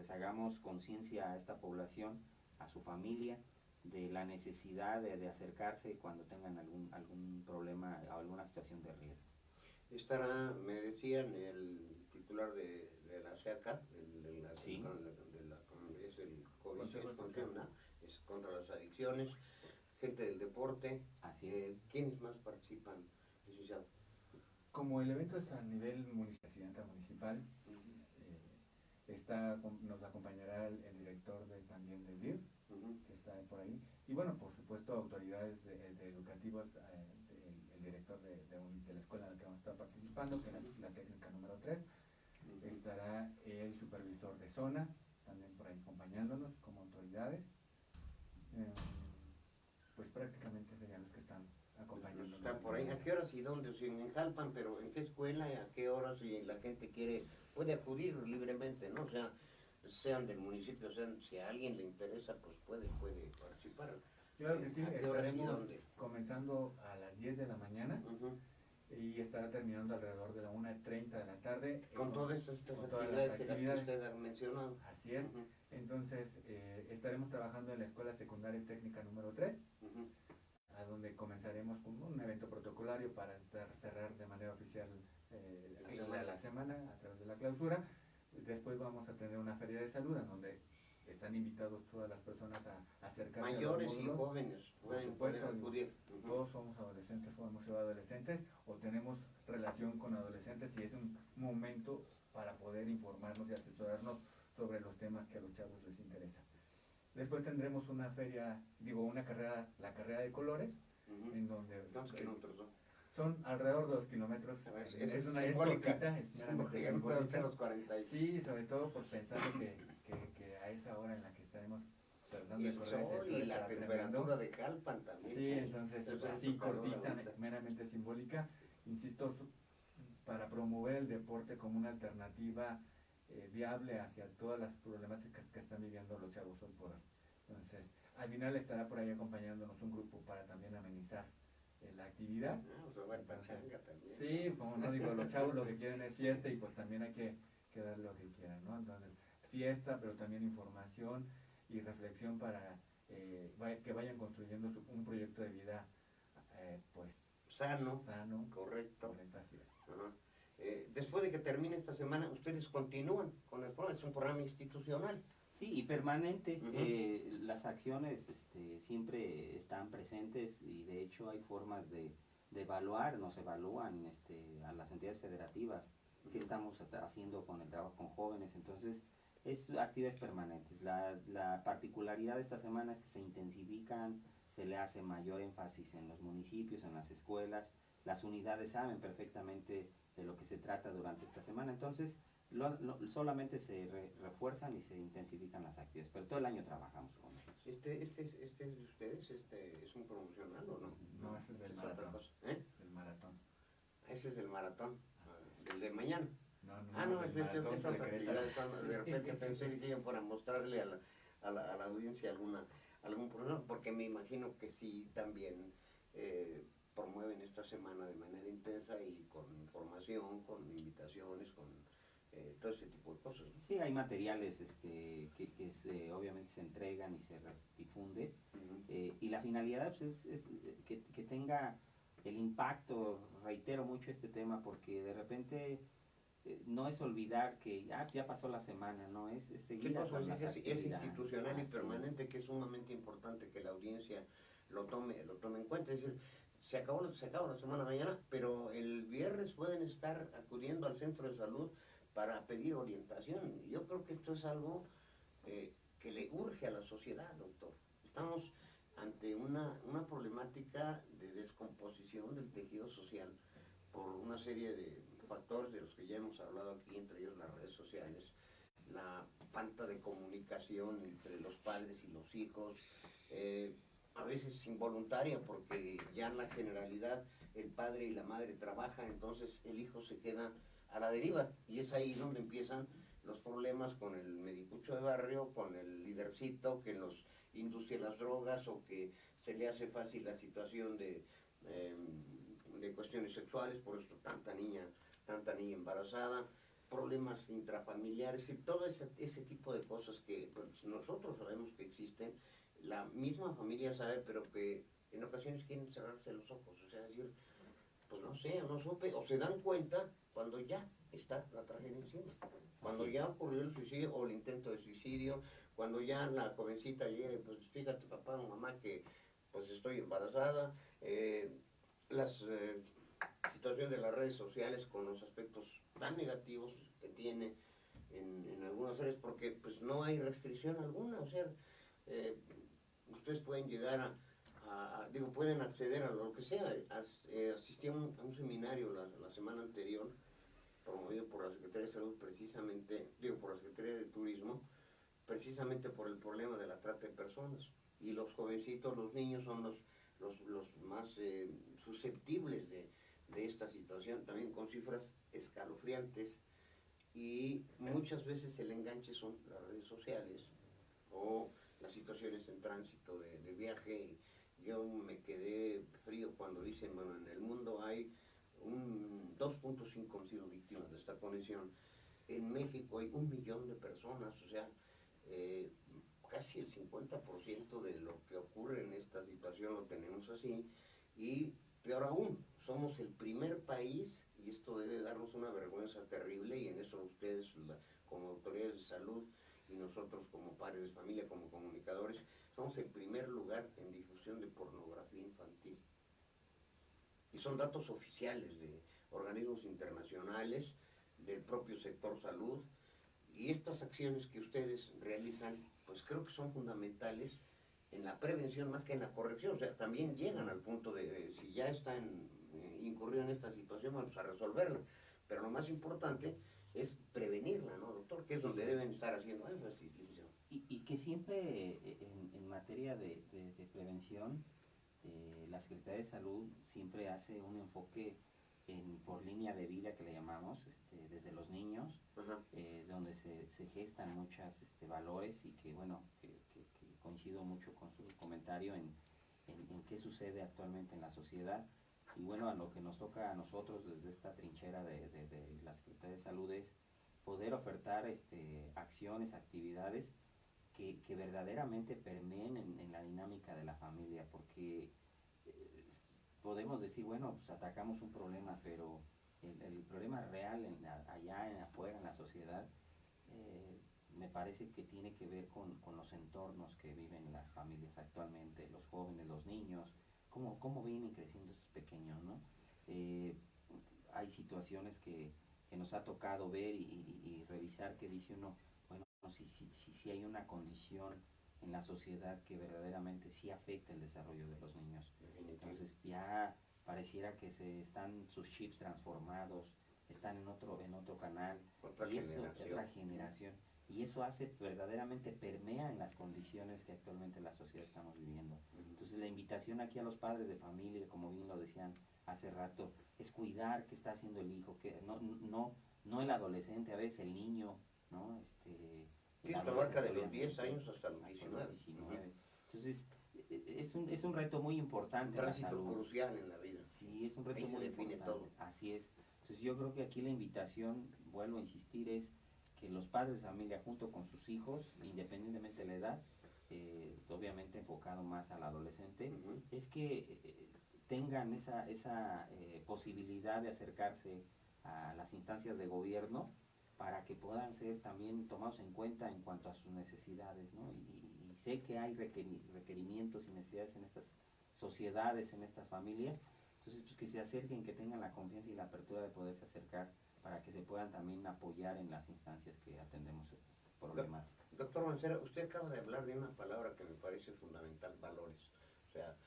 hagamos conciencia a esta población, a su familia, de la necesidad de acercarse cuando tengan algún problema o alguna situación de riesgo. Estará, me decían, el titular de la CEACA, Sí. es el COVID, es contra las adicciones, gente del deporte. Así es. ¿Quiénes más participan, licenciado? Como el evento es a nivel presidenta municipal, nos acompañará el director también del DIR, que está por ahí, y bueno, por supuesto autoridades educativas, el director de la escuela en la que vamos a estar participando, que es la técnica número 3, estará el supervisor de zona, también por ahí acompañándonos como autoridades, pues prácticamente serían los que están acompañándonos. Están por ahí, ¿a qué horas y dónde? O sea, en Jalpan, pero ¿en qué escuela y a qué horas? Y la gente puede acudir libremente, ¿no? O sea, sean del municipio, sean, si a alguien le interesa, pues puede participar. Claro que sí, ¿A qué horas y estaremos dónde? comenzando a las 10 de la mañana y estará terminando alrededor de la 1:30 de la tarde. Con todas estas con todas actividades las que usted ha mencionado. Así es. Entonces, estaremos trabajando en la Escuela Secundaria Técnica número 3, a donde comenzaremos con un evento protocolario para cerrar de manera oficial la semana a través de la clausura. Después vamos a tener una feria de salud en donde están invitados todas las personas a acercarse. Mayores a los y módulos. jóvenes Por pueden supuesto, acudir. Todos somos adolescentes o hemos sido adolescentes o tenemos relación con adolescentes y es un momento para poder informarnos y asesorarnos sobre los temas que a los chavos les interesan. Después tendremos una carrera, la carrera de colores, en donde ¿Cuántos kilómetros son? son alrededor de 2 kilómetros. Es una simbólica. cortita, es meramente simbólica. Los 45. Sí, sobre todo por pensar que a esa hora en la que estaremos tratando Y de el correr sol y la temperatura de Jalpan también. Sí, entonces Eso es así calor cortita, ahorita. meramente simbólica, insisto, para promover el deporte como una alternativa viable hacia todas las problemáticas que están viviendo los chavos hoy por hoy. Entonces, al final estará por ahí acompañándonos un grupo para también amenizar la actividad. O sea, va el pachanga también. Sí, como no digo, los chavos lo que quieren es fiesta y pues también hay que dar lo que quieran, ¿no? Entonces, fiesta, pero también información y reflexión para que vayan construyendo un proyecto de vida, pues, Sano, correcto, correcto. así es. Ajá. Después de que termine esta semana, ustedes continúan con el programa, es un programa institucional. Sí, y permanente. Las acciones siempre están presentes y de hecho hay formas de evaluar, nos evalúan a las entidades federativas que estamos haciendo con el trabajo con jóvenes. Entonces, es actividades permanentes. La particularidad de esta semana es que se intensifican, se le hace mayor énfasis en los municipios, en las escuelas. Las unidades saben perfectamente de lo que se trata durante esta semana. Entonces, solamente se refuerzan y se intensifican las actividades, pero todo el año trabajamos con ellos. ¿Este es de ustedes? ¿Es un promocional o no? No, ese es del Es otra maratón. cosa. ¿Eh? Del maratón. Ese es del maratón, del de mañana. No, Es del maratón otra de Querétaro. actividad. De repente pensé, dije, para mostrarle a la audiencia algún programa, porque me imagino que sí también promueven esta semana de manera intensa y con información, con invitaciones, con todo ese tipo de cosas, ¿no? Sí, hay materiales obviamente se entregan y se difunde, y la finalidad pues, es que tenga el impacto, reitero mucho este tema, porque de repente no es olvidar que ya pasó la semana, no es seguir con las Es actividades. institucional y Así permanente, que es sumamente importante que la audiencia lo tome en cuenta. Es decir, se acabó la semana mañana, pero el viernes pueden estar acudiendo al centro de salud para pedir orientación. Yo creo que esto es algo que le urge a la sociedad, doctor. Estamos ante una problemática de descomposición del tejido social por una serie de factores de los que ya hemos hablado aquí, entre ellos las redes sociales, la falta de comunicación entre los padres y los hijos, a veces involuntaria, porque ya en la generalidad el padre y la madre trabajan, entonces el hijo se queda a la deriva, y es ahí donde empiezan los problemas con el medicucho de barrio, con el lidercito que los induce a las drogas, o que se le hace fácil la situación de cuestiones sexuales, por eso tanta niña embarazada, problemas intrafamiliares, y todo ese tipo de cosas que pues, nosotros sabemos que existen, la misma familia sabe, pero que en ocasiones quieren cerrarse los ojos, o sea, decir, pues no sé, no supe, o se dan cuenta cuando ya está la tragedia encima, cuando ya ocurrió el suicidio o el intento de suicidio, cuando ya la jovencita llega, pues fíjate papá o mamá que pues estoy embarazada, las situación de las redes sociales con los aspectos tan negativos que tiene en algunas áreas, porque pues no hay restricción alguna, o sea, ustedes pueden llegar pueden acceder a lo que sea. Asistí a un seminario la semana anterior, promovido por la Secretaría de Salud precisamente, por la Secretaría de Turismo, precisamente por el problema de la trata de personas, y los jovencitos, los niños son los más susceptibles de esta situación, también con cifras escalofriantes, y muchas veces el enganche son las redes sociales o las situaciones en tránsito de viaje. Yo me quedé frío cuando dicen, bueno, en el mundo hay 2.5 han sido víctimas de esta condición, en México hay 1 millón de personas, o sea, casi el 50% de lo que ocurre en esta situación lo tenemos así, y peor aún, somos el primer país, y esto debe darnos una vergüenza terrible, y en eso ustedes como autoridades de salud y nosotros como padres de familia, como comunicadores, somos el primer lugar en difusión de pornografía infantil. Y son datos oficiales de organismos internacionales, del propio sector salud, y estas acciones que ustedes realizan, pues creo que son fundamentales en la prevención más que en la corrección. O sea, también llegan al punto de si ya están incurridos en esta situación, vamos a resolverla. Pero lo más importante es prevenirla, ¿no, doctor? Que es donde deben estar haciendo énfasis. Y que siempre en materia de prevención, la Secretaría de Salud siempre hace un enfoque por línea de vida que le llamamos, desde los niños, donde se gestan muchos valores, y que bueno, que coincido mucho con su comentario en qué sucede actualmente en la sociedad. Y bueno, a lo que nos toca a nosotros desde esta trinchera de la Secretaría de Salud es poder ofertar acciones, actividades que verdaderamente permeen en la dinámica de la familia, porque podemos decir, bueno, pues atacamos un problema, pero el problema real allá afuera en la sociedad, me parece que tiene que ver con los entornos que viven las familias actualmente, los jóvenes, los niños, cómo vienen creciendo estos pequeños, ¿no? Hay situaciones que nos ha tocado ver y revisar, que dice uno, bueno, si hay una condición en la sociedad que verdaderamente sí afecta el desarrollo de los niños. Entonces ya pareciera que están sus chips transformados, están en otro canal, otra generación, y eso verdaderamente permea en las condiciones que actualmente la sociedad estamos viviendo. Entonces la invitación aquí a los padres de familia, como bien lo decían hace rato, es cuidar qué está haciendo el hijo, que no el adolescente, a veces el niño, ¿no? Esto abarca de los 10 años hasta los 19. Entonces, es un reto muy importante. Un tránsito crucial en la vida. Sí, es un reto muy importante. Todo. Así es. Entonces yo creo que aquí la invitación, vuelvo a insistir, es que los padres de familia junto con sus hijos, independientemente de la edad, obviamente enfocado más al adolescente, es que tengan esa posibilidad de acercarse a las instancias de gobierno para que puedan ser también tomados en cuenta en cuanto a sus necesidades, ¿no? Y sé que hay requerimientos y necesidades en estas sociedades, en estas familias, entonces pues que se acerquen, que tengan la confianza y la apertura de poderse acercar para que se puedan también apoyar en las instancias que atendemos estas problemáticas. Doctor Mancera, usted acaba de hablar de una palabra que me parece fundamental, valores. O sea,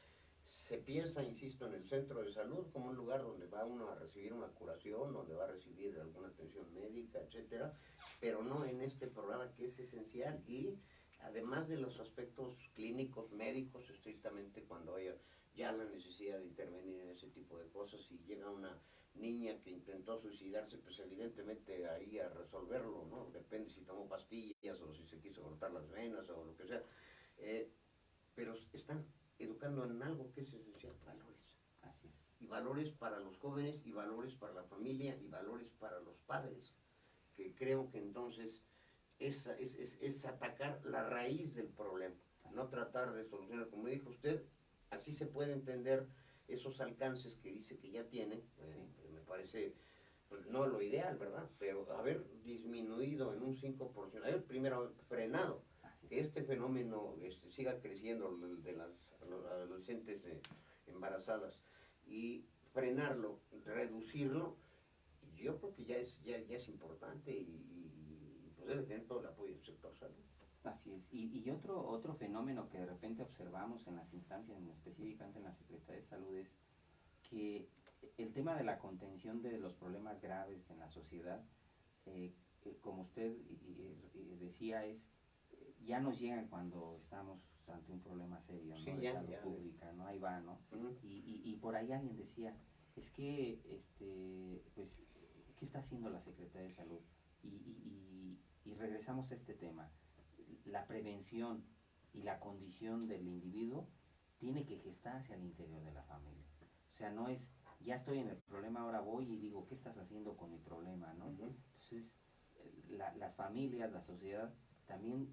se piensa, insisto, en el centro de salud como un lugar donde va uno a recibir una curación, donde va a recibir alguna atención médica, etcétera, pero no en este programa que es esencial y además de los aspectos clínicos, médicos, estrictamente cuando haya ya la necesidad de intervenir en ese tipo de cosas, si llega una niña que intentó suicidarse, pues evidentemente ahí a resolverlo, ¿no? Depende si tomó pastillas o si se quiso cortar las venas o lo que sea. Pero están educando en algo que es esencial, valores. Así es. Y valores para los jóvenes, y valores para la familia, y valores para los padres. Que creo que entonces es atacar la raíz del problema, no tratar de solucionar, como dijo usted, así se puede entender esos alcances que dice que ya tiene, me parece pues, no lo ideal, ¿verdad? Pero haber disminuido en un 5%, haber primero frenado que este fenómeno siga creciendo de las adolescentes embarazadas y frenarlo, reducirlo, yo creo que ya es importante y pues debe tener todo el apoyo del sector salud. Así es, y otro fenómeno que de repente observamos en las instancias, específicamente en la Secretaría de Salud, es que el tema de la contención de los problemas graves en la sociedad, como usted decía, ya nos llegan cuando estamos ante un problema serio, ¿no? Sí, de salud pública, ¿no? Ahí va, ¿no? Y por ahí alguien decía, es que, pues, ¿qué está haciendo la Secretaría de Salud? Y regresamos a este tema. La prevención y la condición del individuo tiene que gestarse al interior de la familia. O sea, no es, ya estoy en el problema, ahora voy y digo, ¿qué estás haciendo con mi problema, no? Entonces, las familias, la sociedad, también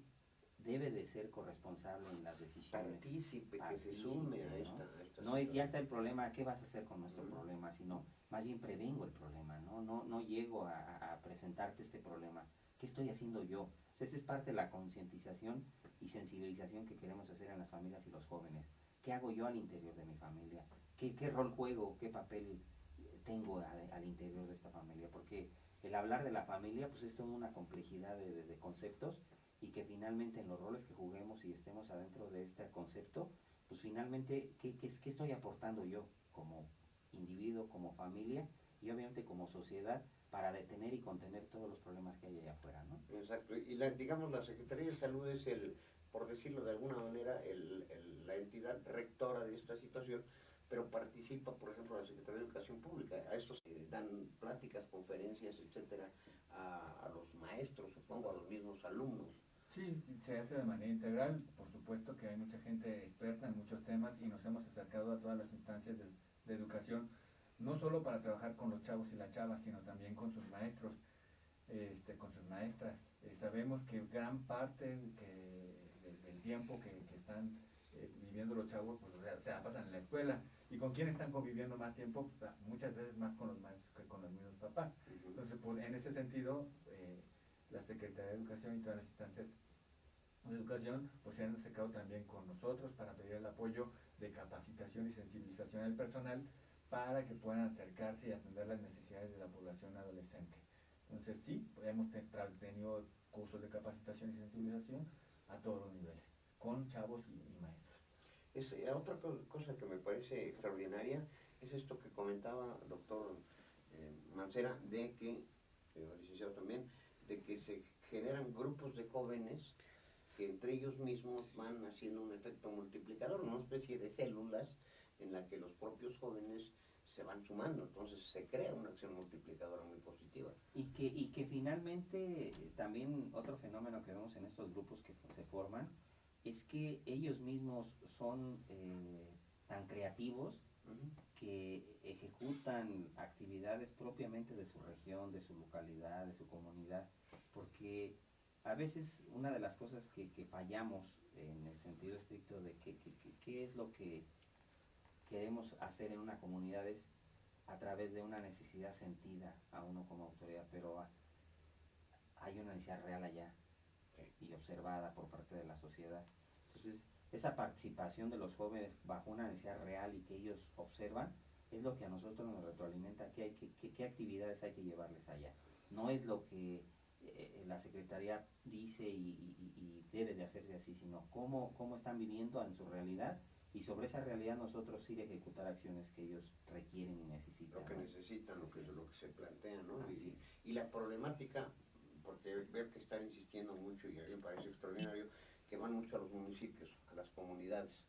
debe de ser corresponsable en las decisiones. Partícipe, que se sume a esta no es, ya está el problema, ¿qué vas a hacer con nuestro problema? Sino, más bien prevengo el problema, no llego a presentarte este problema. ¿Qué estoy haciendo yo? O sea, esa es parte de la concientización y sensibilización que queremos hacer en las familias y los jóvenes. ¿Qué hago yo al interior de mi familia? ¿Qué rol juego? ¿Qué papel tengo al interior de esta familia? Porque el hablar de la familia, pues es toda una complejidad de conceptos y que finalmente en los roles que juguemos y estemos adentro de este concepto, pues finalmente, ¿qué estoy aportando yo como individuo, como familia y obviamente como sociedad para detener y contener todos los problemas que hay allá afuera, ¿no? Exacto, y digamos la Secretaría de Salud es por decirlo de alguna manera, la entidad rectora de esta situación, pero participa, por ejemplo, la Secretaría de Educación Pública. A estos dan pláticas, conferencias, etcétera, a los maestros, supongo, a los mismos alumnos. Sí, se hace de manera integral. Por supuesto que hay mucha gente experta en muchos temas y nos hemos acercado a todas las instancias de educación, no solo para trabajar con los chavos y las chavas, sino también con sus maestros, con sus maestras. Sabemos que gran parte del tiempo que están viviendo los chavos, pues se la pasan en la escuela. ¿Y con quién están conviviendo más tiempo? Pues, muchas veces más con los maestros que con los mismos papás. Entonces, pues, en ese sentido, la Secretaría de Educación y todas las instancias de educación pues se han acercado también con nosotros para pedir el apoyo de capacitación y sensibilización del personal para que puedan acercarse y atender las necesidades de la población adolescente. Entonces sí, hemos tenido cursos de capacitación y sensibilización a todos los niveles, con chavos y maestros. Otra cosa que me parece extraordinaria es esto que comentaba doctor Mancera, de que, licenciado también, de que se generan grupos de jóvenes que entre ellos mismos van haciendo un efecto multiplicador, una especie de células en la que los propios jóvenes se van sumando, entonces se crea una acción multiplicadora muy positiva. Y que finalmente también otro fenómeno que vemos en estos grupos que se forman es que ellos mismos son tan creativos que ejecutan actividades propiamente de su región, de su localidad, de su comunidad, porque a veces una de las cosas que fallamos en el sentido estricto de qué es lo que queremos hacer en una comunidad es a través de una necesidad sentida a uno como autoridad, pero hay una necesidad real allá y observada por parte de la sociedad. Entonces, esa participación de los jóvenes bajo una necesidad real y que ellos observan es lo que a nosotros nos retroalimenta, qué actividades hay que llevarles allá. No es lo que la Secretaría dice y debe de hacerse así, sino cómo están viviendo en su realidad, y sobre esa realidad nosotros ir a ejecutar acciones que ellos requieren y necesitan. Lo que ¿no? necesitan, lo que se plantea, ¿no? Así es. Y la problemática, porque veo que están insistiendo mucho y a mí me parece extraordinario, que van mucho a los municipios, a las comunidades.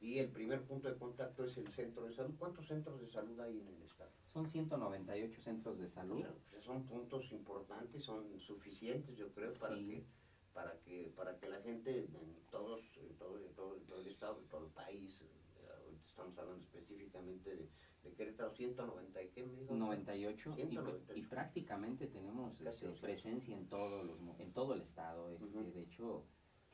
Y el primer punto de contacto es el centro de salud. ¿Cuántos centros de salud hay en el estado? Son 198 centros de salud. Pues son puntos importantes, son suficientes, yo creo, Sí. para que la gente en todo el estado, en todo el país, ahorita estamos hablando específicamente de Querétaro, 190 y qué me dijo. 98 198. y prácticamente tenemos Casi presencia en todo el estado. Ujú. De hecho,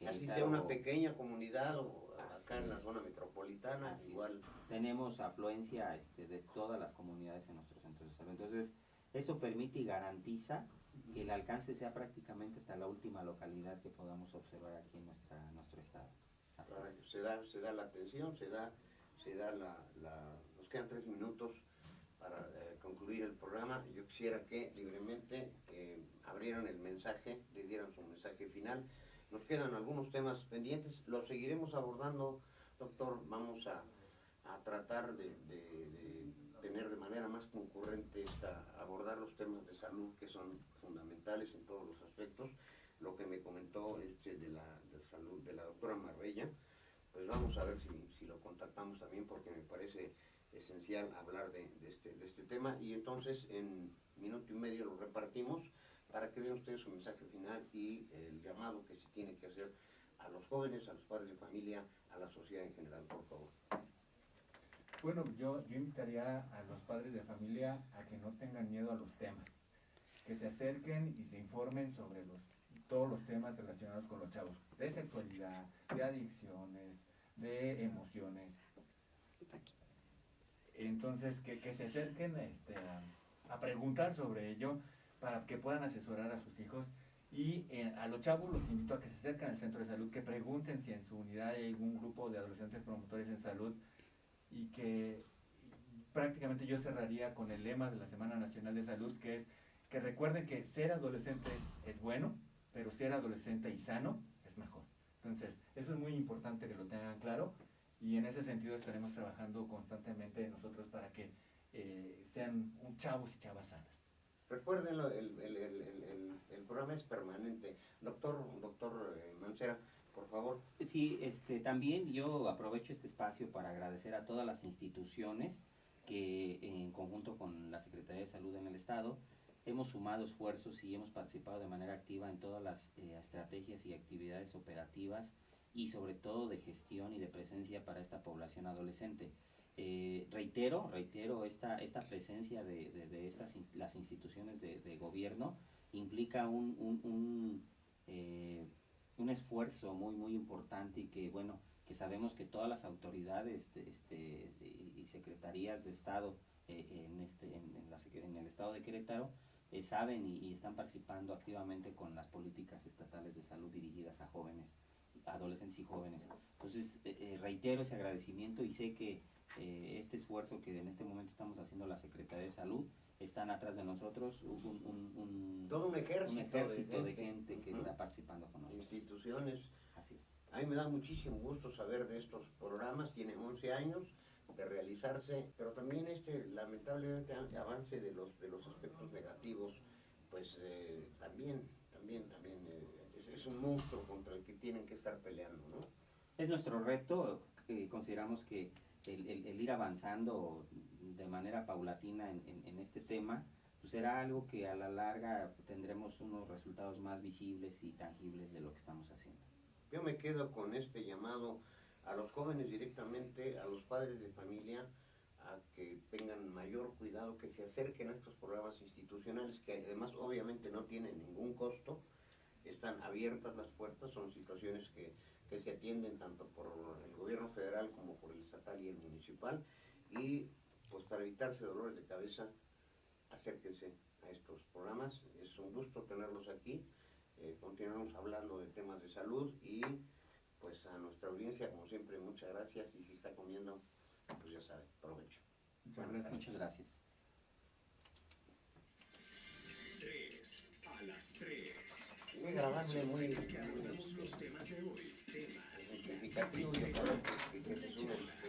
Así Querétaro, sea una pequeña comunidad o Así acá en la es. zona metropolitana, Así es. igual. Tenemos afluencia de todas las comunidades en nuestros centros de salud. Entonces, eso permite y garantiza que el alcance sea prácticamente hasta la última localidad que podamos observar aquí en nuestro estado. Así es. Se da la atención, se da nos quedan 3 minutos para concluir el programa. Yo quisiera que libremente abrieran el mensaje, le dieran su mensaje final. Nos quedan algunos temas pendientes, los seguiremos abordando, doctor. Vamos a tratar de tener de manera más concurrente abordar los temas de salud que son fundamentales en todos los aspectos. Lo que me comentó de salud de la doctora Marbella, pues vamos a ver si lo contactamos también, porque me parece esencial hablar de este tema. Y entonces en minuto y medio lo repartimos para que den ustedes su mensaje final y el llamado que se tiene que hacer a los jóvenes, a los padres de familia, a la sociedad en general, por favor. Bueno, yo invitaría a los padres de familia a que no tengan miedo a los temas, que se acerquen y se informen sobre todos los temas relacionados con los chavos, de sexualidad, de adicciones, de emociones. Entonces, que se acerquen a preguntar sobre ello para que puedan asesorar a sus hijos. Y a los chavos los invito a que se acerquen al centro de salud, que pregunten si en su unidad hay algún grupo de adolescentes promotores en salud, y que prácticamente yo cerraría con el lema de la Semana Nacional de Salud, que es que recuerden que ser adolescente es bueno, pero ser adolescente y sano es mejor. Entonces, eso es muy importante que lo tengan claro, y en ese sentido estaremos trabajando constantemente nosotros para que sean chavos y chavas sanas. Recuérdenlo, el programa es permanente. Doctor Mancera, por favor. Sí, también yo aprovecho este espacio para agradecer a todas las instituciones que en conjunto con la Secretaría de Salud en el Estado hemos sumado esfuerzos y hemos participado de manera activa en todas las estrategias y actividades operativas y sobre todo de gestión y de presencia para esta población adolescente. Reitero esta presencia de las instituciones de gobierno implica un esfuerzo muy importante, y que sabemos que todas las autoridades y secretarías de Estado en el Estado de Querétaro saben y están participando activamente con las políticas estatales de salud dirigidas a jóvenes, adolescentes y jóvenes. Entonces reitero ese agradecimiento, y sé que este esfuerzo que en este momento estamos haciendo la Secretaría de Salud, están atrás de nosotros Todo un ejército de gente que está participando con nosotros. Instituciones. Así es. A mí me da muchísimo gusto saber de estos programas. Tiene 11 años de realizarse, pero también lamentablemente avance de los aspectos negativos, pues también es un monstruo contra el que tienen que estar peleando, ¿no? Es nuestro reto. Consideramos que el ir avanzando de manera paulatina en este tema, pues será algo que a la larga tendremos unos resultados más visibles y tangibles de lo que estamos haciendo. Yo me quedo con este llamado a los jóvenes directamente, a los padres de familia, a que tengan mayor cuidado, que se acerquen a estos programas institucionales, que además obviamente no tienen ningún costo, están abiertas las puertas, son situaciones que se atienden tanto por el gobierno federal como por el estatal y el municipal, y pues para evitarse dolores de cabeza, acérquense a estos programas. Es un gusto tenerlos aquí. Continuamos hablando de temas de salud y pues a nuestra audiencia, como siempre, muchas gracias, y si está comiendo, pues ya sabe, provecho. Muchas gracias. 3 a las 3. Muy agradable, muy Que abordamos los temas de hoy. Temas significativo y ojalá que se sumen